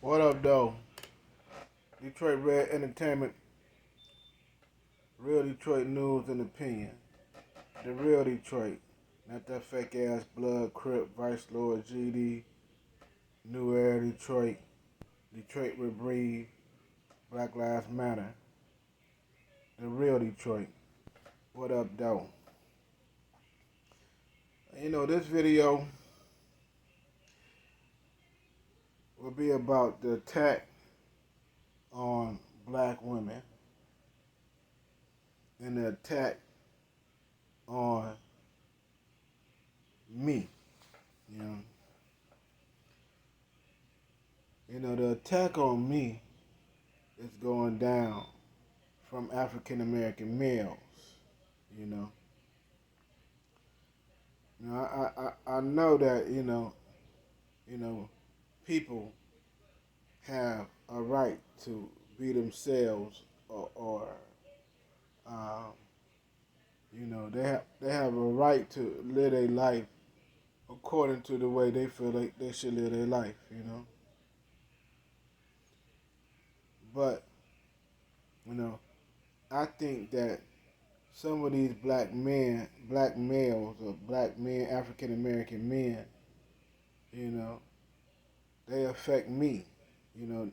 What up, though? Detroit Red Entertainment, real Detroit news and opinion. The real Detroit, not that fake ass Blood, Crip, Vice Lord, GD, New Era Detroit, Detroit will breathe, Black Lives Matter. The real Detroit. What up, though? This video will be about the attack on black women and the attack on me. You know, the attack on me is going down from African American males. You know, I know that people have a right to be themselves, or um, they have a right to live their life according to the way they feel like they should live their life. But you know, I think that some of these black males, or black men, African American men, you know, they affect me.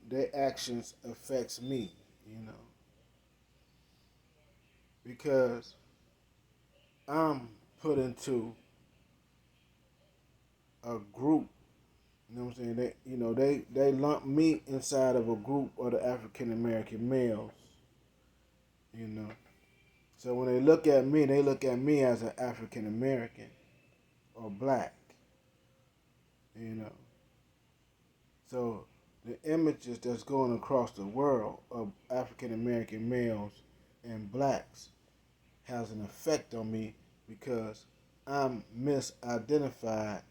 Their actions affects me. You know, because I'm put into a group. You know what I'm saying? They lump me inside of a group of the African American males. You know, so when they look at me as an African American or black. You know, so the images that's going across the world of African American males and blacks has an effect on me because I'm misidentified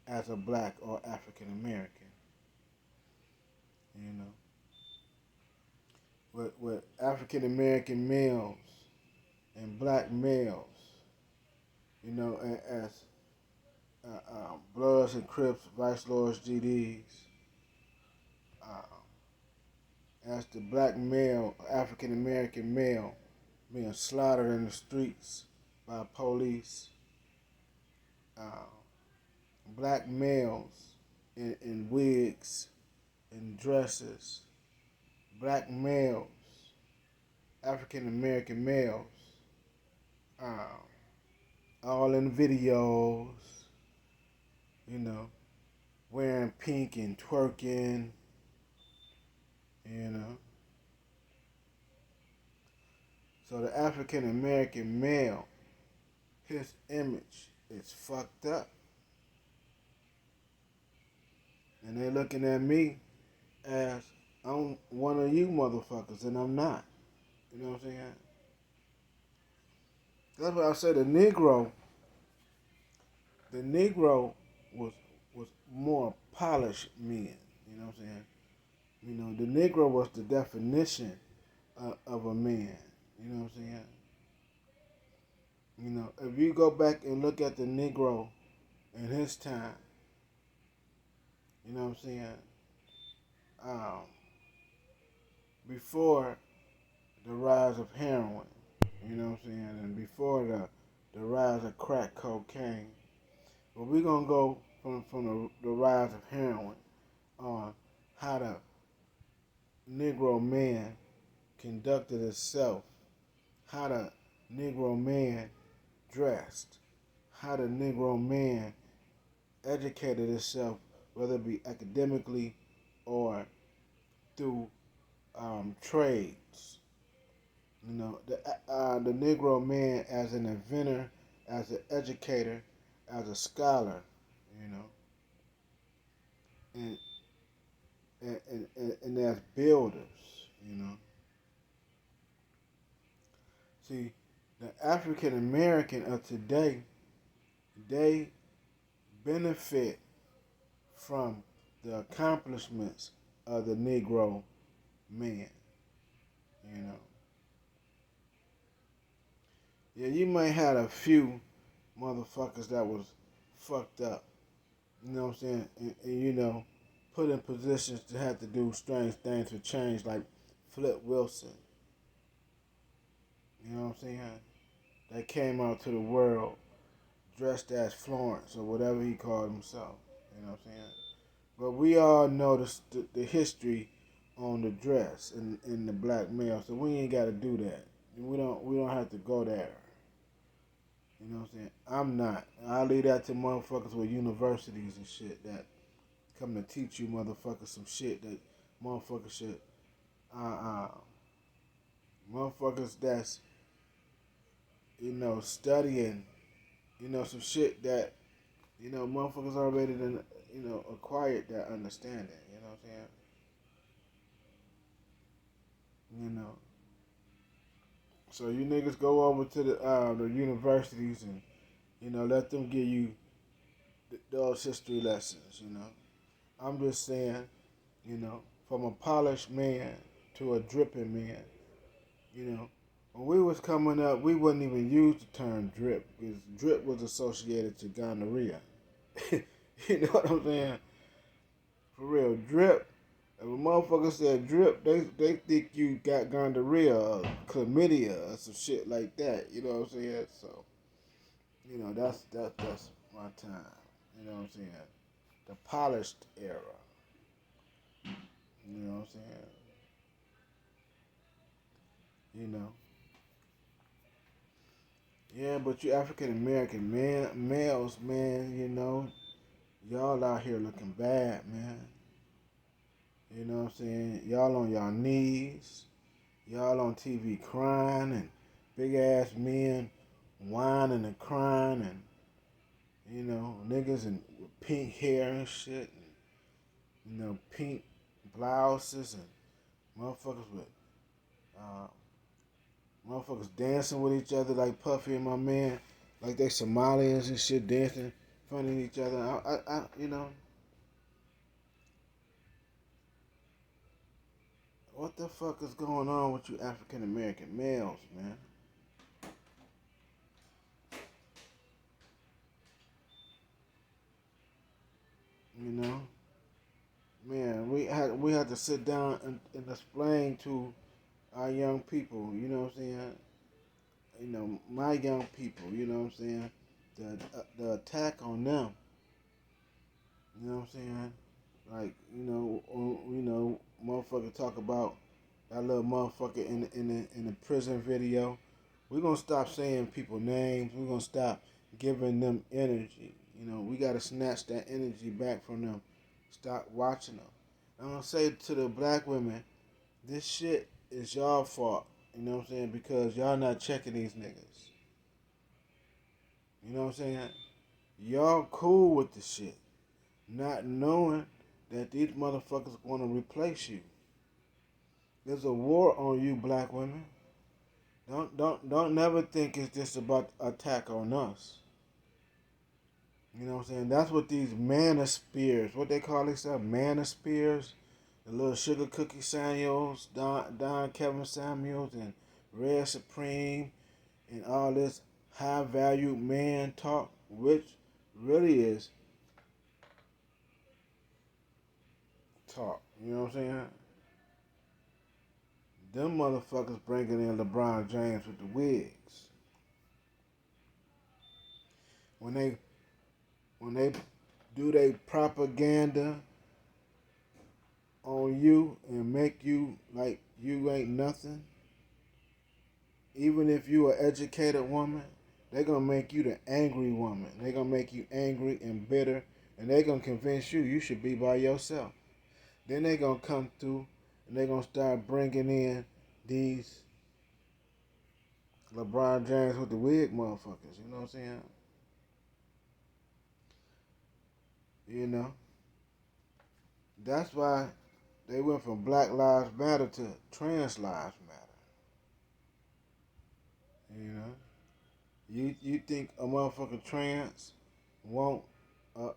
as a black or African American. You know, with African American males and black males, as Bloods and Crips, Vice Lords, GDs, as the black male, African American male being slaughtered in the streets by police, uh, black males in wigs and dresses, black males, African American males, uh, all in videos, you know, wearing pink and twerking, you know. So the African American male, his image is fucked up. And they looking at me as I'm one of you motherfuckers, and I'm not. You know what I'm saying? That's why I say the Negro was was more polished men. You know what I'm saying? The Negro was the definition of a man. You know what I'm saying? If you go back and look at the Negro in his time, you know what I'm saying? Um, before the rise of heroin, you know what I'm saying, and before the rise of crack cocaine, but we're gonna go from the rise of heroin on how the Negro man conducted himself, how the Negro man dressed, how the Negro man educated himself, whether it be academically or through trades. The Negro man as an inventor, as an educator, as a scholar, you know, and and as builders, you know. See, the African American of today, they benefit from the accomplishments of the Negro man, you know. Yeah, you might have a few motherfuckers that was fucked up, you know what I'm saying? And put in positions to have to do strange things for change, like Flip Wilson. You know what I'm saying? That came out to the world dressed as Florence or whatever he called himself. You know what I'm saying? But we all know the history on the dress in the black male, so we ain't got to do that. We don't have to go there. You know what I'm saying? I'm not. I leave that to motherfuckers with universities and shit that come to teach you motherfuckers some shit that motherfuckers should. Uh, uh, Motherfuckers that's studying some shit that motherfuckers already done acquired that understanding. You know what I'm saying? You know. So you niggas go over to the universities and let them give you those history lessons. I'm just saying, from a polished man to a dripping man. You know, when we was coming up, we wouldn't even use the term drip because drip was associated to gonorrhea. You know what I'm saying? For real, drip. If a motherfucker said drip, they think you got gonorrhea or chlamydia or some shit like that. You know what I'm saying? So, that's my time. You know what I'm saying? The polished era. You know what I'm saying? You know. Yeah, but you African American males, man, y'all out here looking bad, man. You know what I'm saying? Y'all on y'all knees. Y'all on TV crying and big ass men whining and crying and niggas and with pink hair and shit and pink blouses and motherfuckers with uh, motherfuckers dancing with each other like Puffy and my man, like they Somalians and shit dancing in front of each other. What the fuck is going on with you African American males, man? You know, man, we had to sit down and explain to our young people. You know what I'm saying? My young people. You know what I'm saying? The attack on them. You know what I'm saying? Like motherfucker talk about that little motherfucker in the prison video. We're gonna stop saying people names. We're gonna stop giving them energy. We gotta snatch that energy back from them. Stop watching them. I'm gonna say to the black women, this shit is y'all fault. You know what I'm saying? Because y'all not checking these niggas. You know what I'm saying? Y'all cool with the shit, not knowing that these motherfuckers want to replace you. There's a war on you, black women. Don't never think it's just about attack on us. You know what I'm saying? That's what these manospheres, what they call themselves, manospheres, the little sugar cookie Samuels, Don Kevin Samuels, and Red Supreme, and all this high value man talk, which really is talk. You know what I'm saying? Them motherfuckers bringing in LeBron James with the wigs. When they when they do their propaganda on you and make you like you ain't nothing, even if you an educated woman, they gonna make you the angry woman. They gonna make you angry and bitter, and they gonna convince you should be by yourself. Then they gonna come through and they gonna start bringing in these LeBron James with the wig motherfuckers. You know what I'm saying? You know, that's why they went from Black Lives Matter to Trans Lives Matter. You know, you think a motherfucker trans want a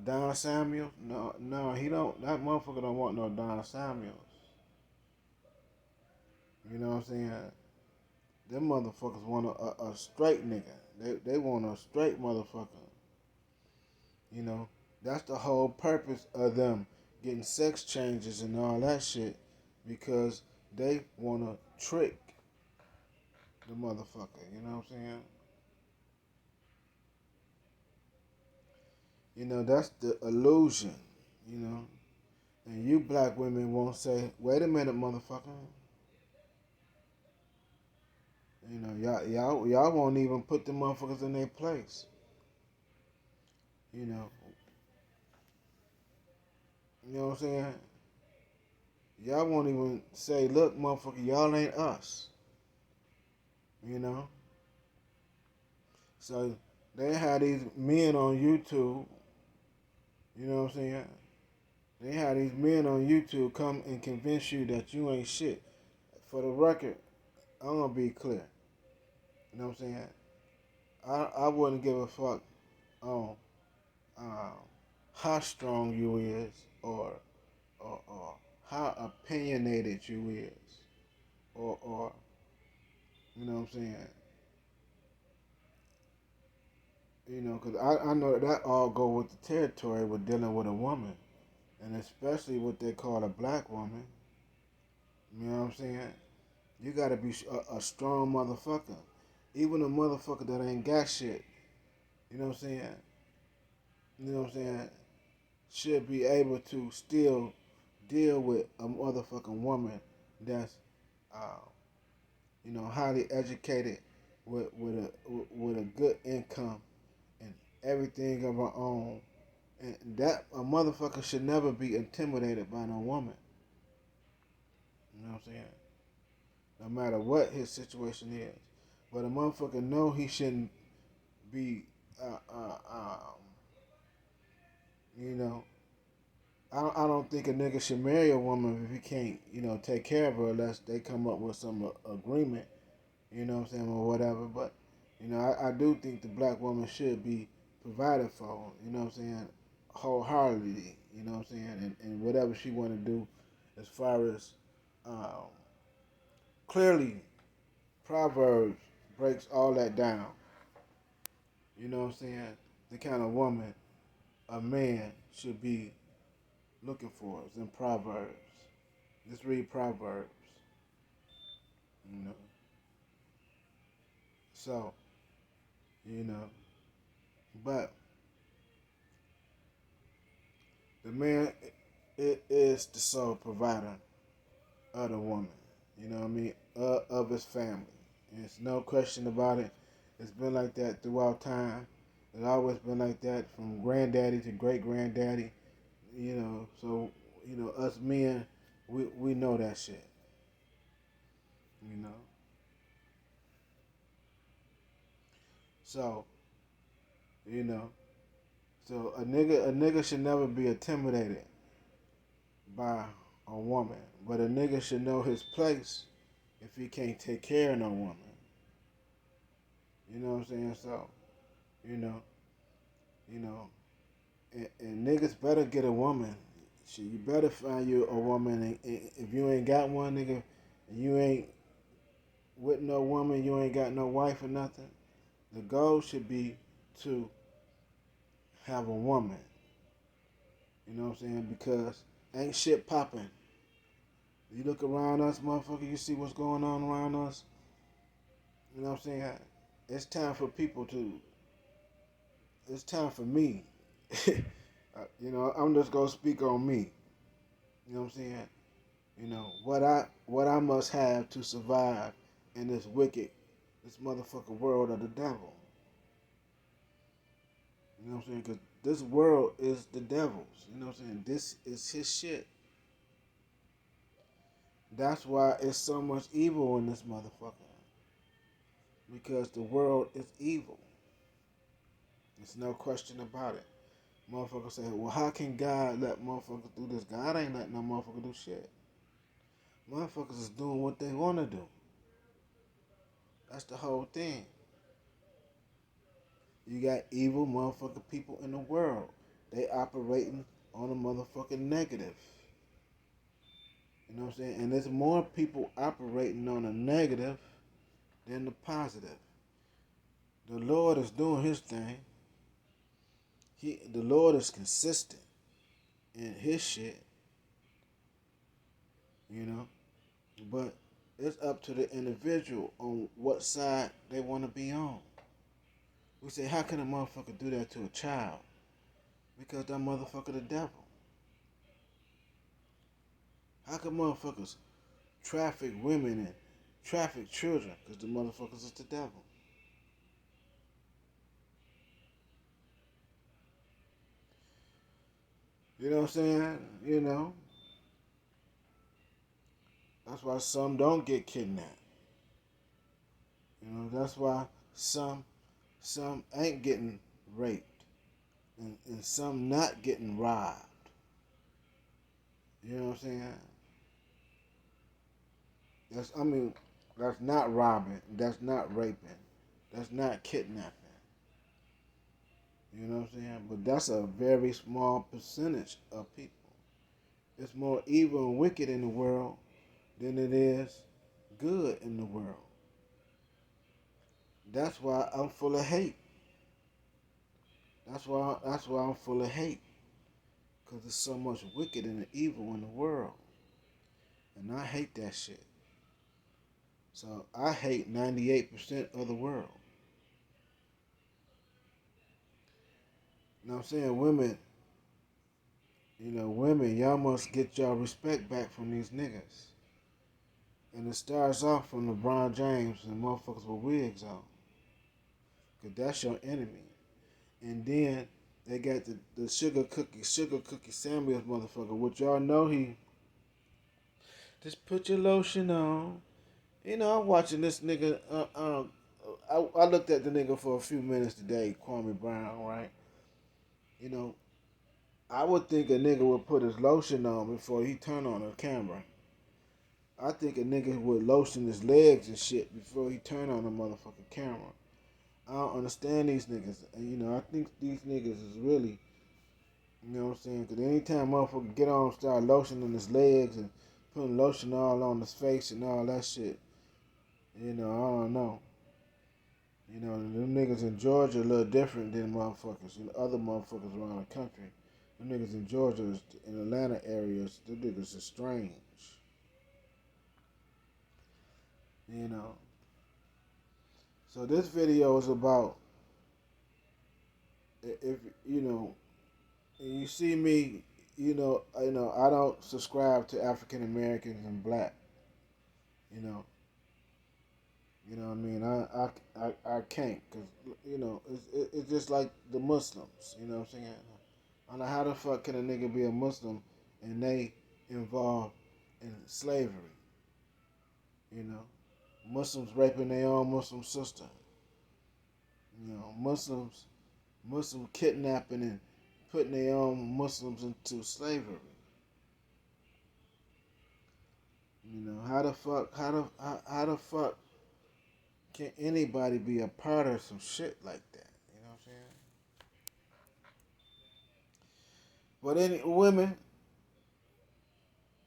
Don Samuel? No, no, he don't. That motherfucker don't want no Don Samuels. You know what I'm saying? Them motherfuckers want a straight nigga. They want a straight motherfucker. You know, That's the whole purpose of them getting sex changes and all that shit, because they wanna trick the motherfucker. You know what I'm saying? You know, that's the illusion. You know, and you black women won't say, "Wait a minute, motherfucker." You know, y'all won't even put the motherfuckers in their place. You know, you know what I'm saying? Y'all won't even say, "Look, motherfucker, y'all ain't us." You know, so they had these men on YouTube. You know what I'm saying? They had these men on YouTube come and convince you that you ain't shit. For the record, I'm gonna be clear. You know what I'm saying? I wouldn't give a fuck on um, how strong you is, or how opinionated you is, or you know what I'm saying? You know, because I know that all go with the territory with dealing with a woman, and especially what they call a black woman. You know what I'm saying? You gotta be a strong motherfucker. Even a motherfucker that ain't got shit, you know what I'm saying? You know what I'm saying? Should be able to still deal with a motherfucking woman that's, uh, highly educated with a good income and everything of her own. And that a motherfucker should never be intimidated by no woman. You know what I'm saying? No matter what his situation is. But a motherfucker know he shouldn't be, uh, uh, um, you know, I don't think a nigga should marry a woman if he can't, take care of her unless they come up with some agreement, you know what I'm saying, or whatever. But, I do think the black woman should be provided for, you know what I'm saying, wholeheartedly, you know what I'm saying, and whatever she want to do as far as, um, clearly, Proverbs breaks all that down, you know what I'm saying, the kind of woman a man should be looking for is in Proverbs. Just read Proverbs, you know. So, you know, but the man it is the sole provider of the woman. You know what I mean? Of his family. There's no question about it. It's been like that throughout time. It's always been like that from granddaddy to great granddaddy. So us men, we know that shit. You know. So, you know. So a nigga should never be intimidated by a woman. But a nigga should know his place if he can't take care of no woman. You know what I'm saying? So, you know, you know, and niggas better get a woman. Shit, you better find you a woman. And if you ain't got one, nigga, and you ain't with no woman, you ain't got no wife or nothing. The goal should be to have a woman. You know what I'm saying? Because ain't shit popping. You look around us, motherfucker, you see what's going on around us. You know what I'm saying? It's time for people to. It's time for me. I'm just gonna speak on me. You know what I'm saying? What I must have to survive in this wicked, this motherfucker world of the devil. You know what I'm saying? Because this world is the devil's. You know what I'm saying? This is his shit. That's why it's so much evil in this motherfucker. Because the world is evil. There's no question about it. Motherfuckers say, well, how can God let motherfuckers do this? God ain't letting no motherfucker do shit. Motherfuckers is doing what they want to do. That's the whole thing. You got evil motherfucking people in the world. They operating on a motherfucking negative. You know what I'm saying? And there's more people operating on a negative than the positive. The Lord is doing his thing. the Lord is consistent in his shit, you know. But it's up to the individual on what side they want to be on. We say, how can a motherfucker do that to a child? Because that motherfucker the devil. How can motherfuckers traffic women and traffic children? Because the motherfuckers is the devil. You know what I'm saying? You know, that's why some don't get kidnapped. You know, that's why some ain't getting raped and some not getting robbed. You know what I'm saying? That's not robbing. That's not raping. That's not kidnapping. You know what I'm saying? But that's a very small percentage of people. It's more evil and wicked in the world than it is good in the world. That's why I'm full of hate. That's why I'm full of hate. Cause there's so much wicked and evil in the world. And I hate that shit. So I hate 98% of the world. You know what I'm saying? Women, y'all must get y'all respect back from these niggas. And it starts off from LeBron James and motherfuckers with wigs on. Cause that's your enemy. And then they got the sugar cookie Samuels motherfucker, which y'all know he just put your lotion on. You know, I'm watching this nigga. I looked at the nigga for a few minutes today, Kwame Brown, right? You know, I would think a nigga would put his lotion on before he turn on the camera. I think a nigga would lotion his legs and shit before he turn on the motherfucking camera. I don't understand these niggas. And, you know, I think these niggas is really, you know what I'm saying? Because anytime motherfucker get on, start lotioning his legs and putting lotion all on his face and all that shit, you know, I don't know. You know, them niggas in Georgia a little different than motherfuckers in other motherfuckers around the country. Them niggas in Georgia, in Atlanta areas, them niggas are strange. You know. So this video is about if you know, you see me, I don't subscribe to African Americans and black. You know, what I mean. I can't because it's just like the Muslims. You know what I'm saying? I don't know how the fuck can a nigga be a Muslim and they involved in slavery. You know, Muslims raping their own Muslim sister. You know, Muslim kidnapping and putting their own Muslims into slavery. You know, how the fuck can anybody be a part of some shit like that? You know what I'm saying? But any women,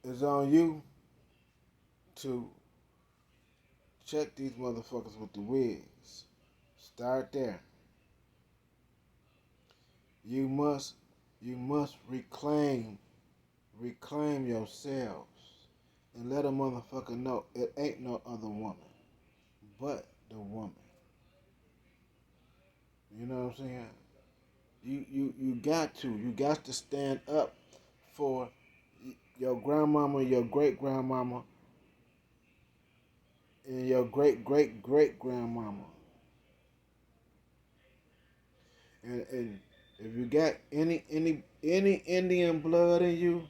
it's on you to check these motherfuckers with the wigs. Start there. You must reclaim yourselves and let a motherfucker know it ain't no other woman but the woman. You know what I'm saying? You got to stand up for your grandmama, your great grandmama, and your great great great grandmama. And if you got any Indian blood in you,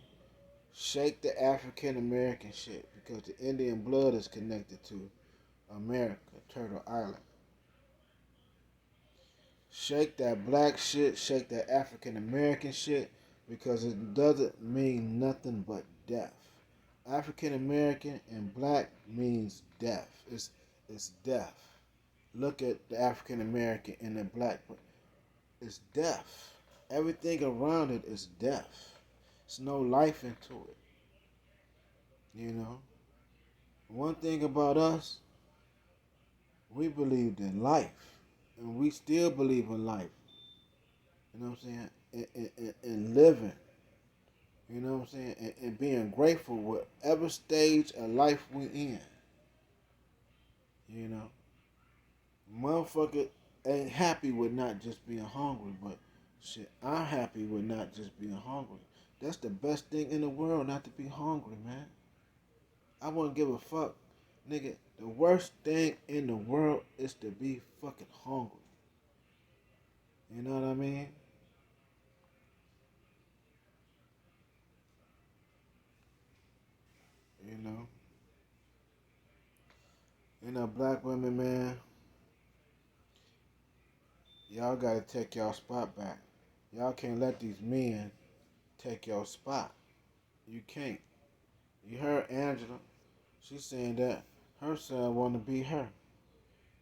shake the African American shit because the Indian blood is connected to America, Turtle Island. Shake that black shit, shake that African American shit because it doesn't mean nothing but death. African American and black means death. It's death. Look at the African American and the black. It's death. Everything around it is death. There's no life into it. You know? One thing about us, we believed in life. And we still believe in life. You know what I'm saying? And living. You know what I'm saying? And being grateful whatever stage of life we in. You know, motherfucker ain't happy with not just being hungry, but shit, I'm happy with not just being hungry. That's the best thing in the world, not to be hungry, man. I wouldn't give a fuck, nigga. The worst thing in the world is to be fucking hungry. You know what I mean? You know, black women, man, y'all gotta take y'all spot back. Y'all can't let these men take your spot. You can't. You heard Angela. She's saying that her son want to be her.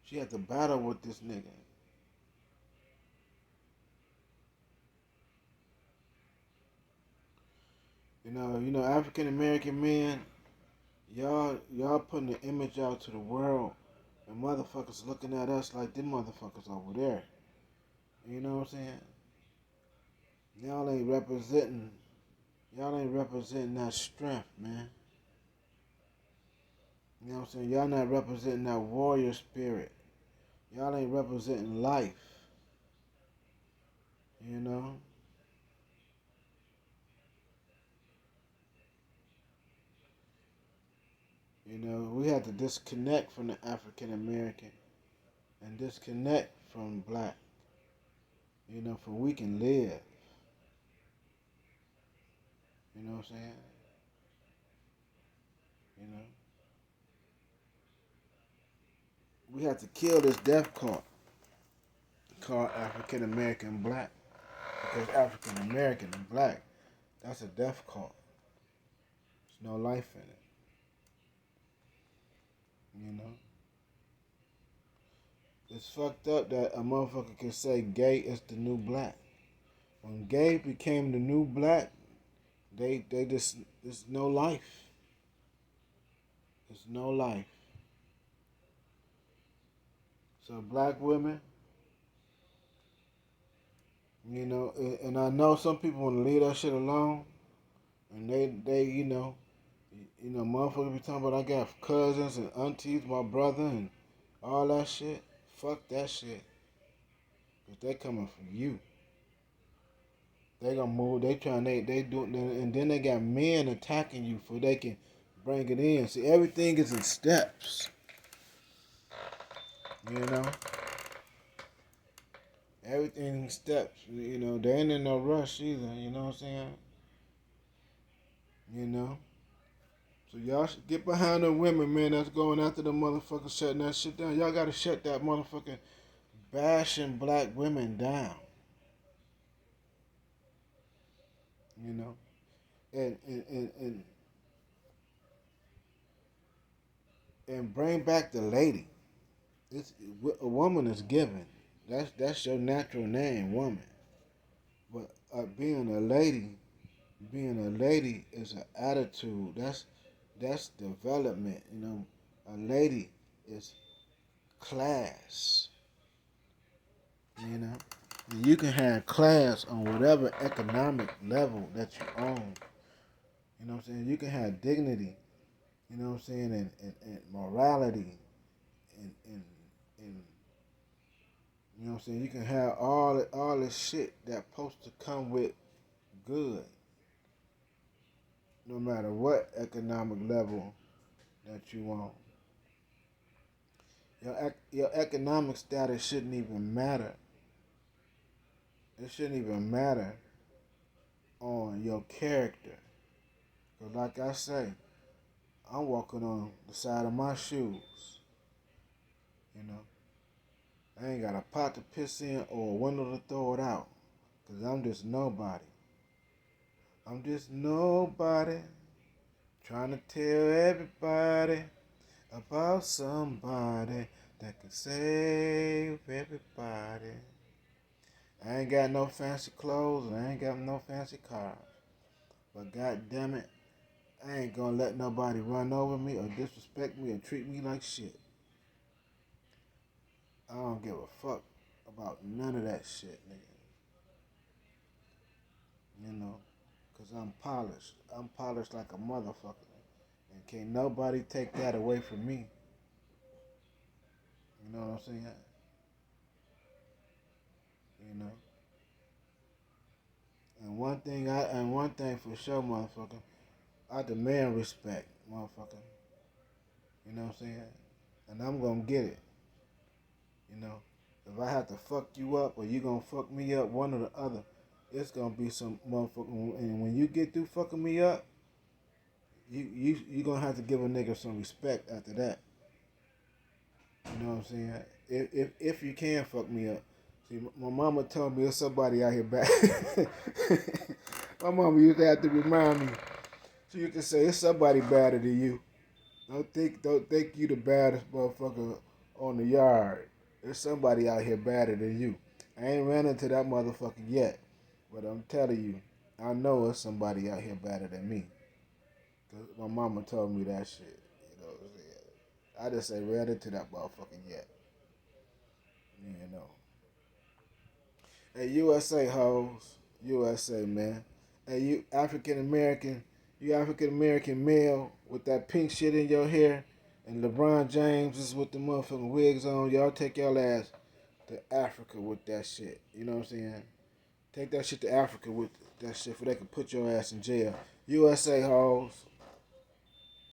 She had to battle with this nigga. African American men, y'all putting the image out to the world, and motherfuckers looking at us like them motherfuckers over there. You know what I'm saying? Y'all ain't representing. Y'all ain't representing that strength, man. You know what I'm saying? Y'all not representing that warrior spirit. Y'all ain't representing life. You know? We have to disconnect from the African American and disconnect from black. For we can live. You know what I'm saying? You know, we have to kill this death called African American black, because African American and black, that's a death cult. There's no life in it. You know, it's fucked up that a motherfucker can say gay is the new black. When gay became the new black, they just there's no life. There's no life. So black women, and I know some people want to leave that shit alone, and motherfuckers be talking about I got cousins and aunties, my brother, and all that shit. Fuck that shit. Cause they coming from you. They gonna move. They do, and then they got men attacking you for they can bring it in. See, everything is in steps. You know, everything in steps. They ain't in no rush either. You know what I'm saying? You know. So y'all should get behind the women, man. That's going after the motherfucker shutting that shit down. Y'all gotta shut that motherfucking bashing black women down. You know, and bring back the lady. It's a woman is given. That's your natural name, woman. But being a lady is an attitude. That's development. A lady is class. You know, and you can have class on whatever economic level that you own. You know what I'm saying? You can have dignity. You know what I'm saying? And morality and you know what I'm saying? You can have all this shit that's supposed to come with good, no matter what economic level that you want. Your economic status shouldn't even matter. It shouldn't even matter on your character. Cause like I say, I'm walking on the side of my shoes. You know, I ain't got a pot to piss in or a window to throw it out. Cause I'm just nobody. I'm just nobody. Trying to tell everybody about somebody that can save everybody. I ain't got no fancy clothes and I ain't got no fancy cars. But god damn it, I ain't gonna let nobody run over me or disrespect me or treat me like shit. I don't give a fuck about none of that shit, nigga. you know, because I'm polished. I'm polished like a motherfucker. And can't nobody take that away from me. You know what I'm saying? You know. And one thing for sure, motherfucker, I demand respect, motherfucker. You know what I'm saying? And I'm gonna get it. You know. If I have to fuck you up or you gonna fuck me up, one or the other, it's gonna be some motherfucker. And when you get through fucking me up, you gonna have to give a nigga some respect after that. You know what I'm saying? If you can fuck me up. See, my mama told me there's somebody out here back. My mama used to have to remind me. She used to say it's somebody better than you. Don't think you the baddest motherfucker on the yard. There's somebody out here better than you. I ain't ran into that motherfucker yet, but I'm telling you, I know there's somebody out here better than me. Cause my mama told me that shit. You know what I'm saying? I just ain't ran into that motherfucker yet. You know. Hey, USA hoes. USA, man. Hey, you African American male with that pink shit in your hair, and LeBron James is with the motherfucking wigs on. Y'all take y'all ass to Africa with that shit. You know what I'm saying? Take that shit to Africa with that shit, for they can put your ass in jail. USA hoes.